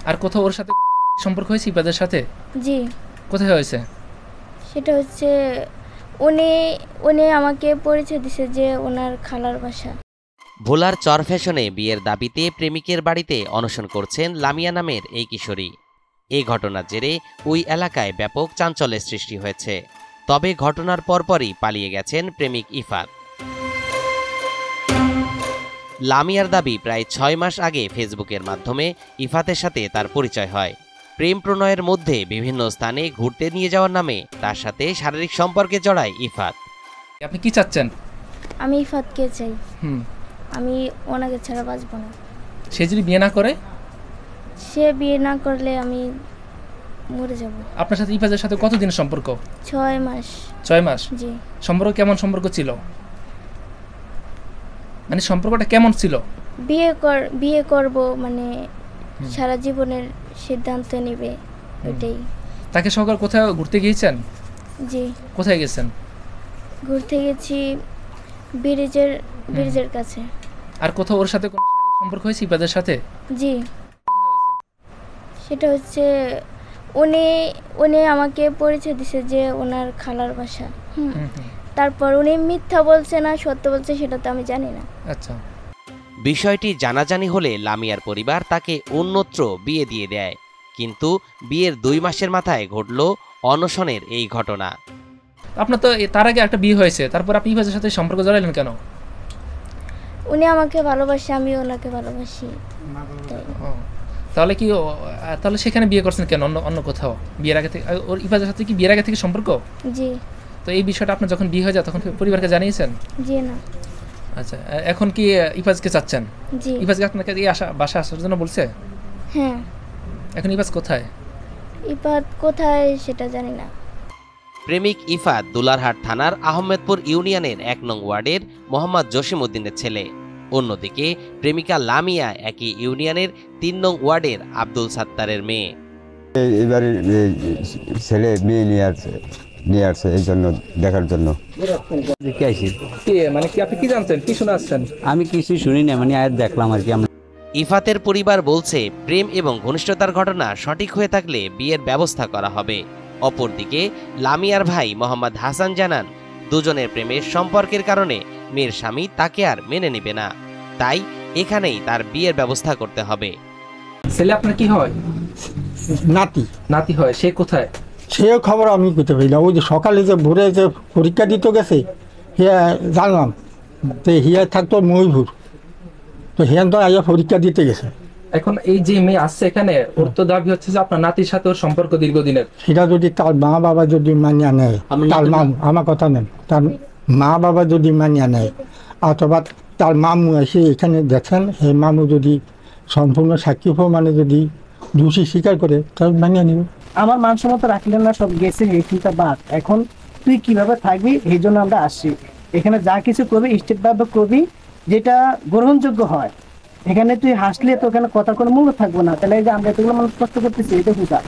আর কোথাও ওর সাথে সম্পর্ক হয়েছে ইফাতের সাথে? জি। কোথায় হয়েছে? সেটা হচ্ছে উনি উনি আমাকে পরিচয় দিছে যে ওনার খালার বাসা। ভোলার চর ফ্যাশনে বিয়ের দাবিতে প্রেমিকের বাড়িতে অনশন করছেন লামিয়া নামের এই কিশোরী। এই ঘটনার জেরে ওই এলাকায় ব্যাপক চাঞ্চল্যের সৃষ্টি হয়েছে। তবে ঘটনার পরপরই পালিয়ে গেছেন প্রেমিক ইফাত। লামিয়ার দাবি প্রায় 6 মাস আগে ফেসবুকের মাধ্যমে ইফাতের সাথে তার পরিচয় হয়। প্রেম প্রণয়ের মধ্যে বিভিন্ন স্থানে ঘুরতে নিয়ে যাওয়ার নামে তার সাথে শারীরিক সম্পর্কে জড়ায় ইফাত। আপনি কি চাচ্ছেন? আমি ইফাতকে চাই। আমি ওনাকে ছাড়া বাঁচব না। সে যদি বিয়ে না করে? সে বিয়ে না করলে আমি মরে যাব। আপনার সাথে ইফাতের সাথে কতদিনের সম্পর্ক? 6 মাস। 6 মাস? জি। সম্পর্ক কেমন সম্পর্ক ছিল? মানে সম্পর্কটা কেমন ছিল? বিয়ে করব মানে সারা জীবনের সিদ্ধান্ত নেবে ওইটাই। তাকে সকাল কোথাও ঘুরতে গিয়েছেন? জি। কোথায় গেছেন? ঘুরতে গেছি ব্রিজের কাছে। আর কোথাও ওর সাথে কোনো শারীরিক সম্পর্ক হয়েছে ইফাতের সাথে? জি। সেটা হচ্ছে উনি আমাকে পরিচয় দিছে যে ওনার খালার বাসা। তারপর উনি মিথ্যা বলছে না সত্য বলছে সেটা তো আমি জানি না। আচ্ছা। বিষয়টি জানাজানি হলে লামিয়ার পরিবার তাকে অন্যত্র বিয়ে দিয়ে দেয়। কিন্তু বিয়ের 2 মাসের মাথায় ঘটল অনশনের এই ঘটনা। আপনার তো তার আগে একটা বিয়ে হয়েছে, তারপর আপনি ইফাতের সাথে সম্পর্ক জড়াইলেন কেন? উনি আমাকে ভালোবাসে, আমি ওনাকে ভালোবাসি। তাহলে সেখানে বিয়ে করছেন কেন অন্য কোথাও? বিয়ের আগে থেকে ওর ইফাতের সাথে কি বিয়ের আগে থেকে সম্পর্ক? জি। তো এই বিষয়টা আপনার যখন বিয়ে হয়ে যায় তখন পরিবারকে জানিয়েছেন? জি না। আচ্ছা, এখন কি ইফাজকে চাচ্ছেন? জি। ইফাজকে আপনাকে এই বাসা আসার জন্য বলছে? হ্যাঁ। এখন ইফাজ কোথায়? ইফাত কোথায় সেটা জানি না। প্রেমিক ইফাত দুলারহাট থানার আহমেদপুর ইউনিয়নের 1 নং ওয়ার্ডের মোহাম্মদ জসিমউদ্দিনের ছেলে। অন্যদিকে প্রেমিকা লামিয়া একই ইউনিয়নের 3 নং ওয়ার্ডের আব্দুল সাত্তারের মেয়ে। এবারে ছেলে মেয়ে নিয়ে আসছে এই জন্য দেখার জন্য। মানে কি আপনি কি জানতেন, কি শুনে আসছেন? আমি কিছু শুনি না, মানে আর দেখলাম আর কি। ইফাতের পরিবার বলছে প্রেম এবং ঘনিষ্ঠতার ঘটনা সঠিক হয়ে থাকলে বিয়ের ব্যবস্থা করা হবে। অপরদিকে লামিয়ার ভাই মোহাম্মদ হাসান জানান, দুজনের প্রেমের সম্পর্কের কারণে মেয়ের স্বামী তাকে আর মেনে নেবে না, তাই এখানেই তার বিয়ের ব্যবস্থা করতে হবে। ছেলে আপনার কি হয়? নাতি হয়। সে কোথায়? সে খবর আমি করতে পারি না। ওই যে সকালে যে ভোরে যে পরীক্ষা দিতে গেছে হিয়া জানলাম তো হিয়া থাকতো ময়ূরপুর, তো হিয়ান তো আইয়া পরীক্ষা দিতে গেছে। এখন এই যে মেয়ে আসছে এখানে, ওর তো দাবি হচ্ছে যে আপনার নাতির সাথে ওর সম্পর্ক দীর্ঘদিনের। সেটা যদি তার মা বাবা যদি মানিয়া নেয়, তার আমার কথা নেন, তার মা বাবা যদি মানিয়া নেয় অথবা তার মামু এসে এখানে দেখেন, সেই মামু যদি সম্পূর্ণ সাক্ষী মানে যদি দোষী স্বীকার করে তাহলে মানিয়ে নিবে। আমার মান সম্মান রাখলেন না, সব গেছে এই চিন্তা বাদ। এখন তুই কিভাবে থাকবি এই জন্য আমরা আসছি। এখানে যা কিছু করবি স্টেপ বাই স্টেপ করবি, যেটা গ্রহণযোগ্য হয়। এখানে তুই হাসলে তো ওখানে কথা কোনো মূল্য থাকবো না। তাহলে এই যে আমরা এতগুলো মানুষ কষ্ট করতেছি এটা বুঝা।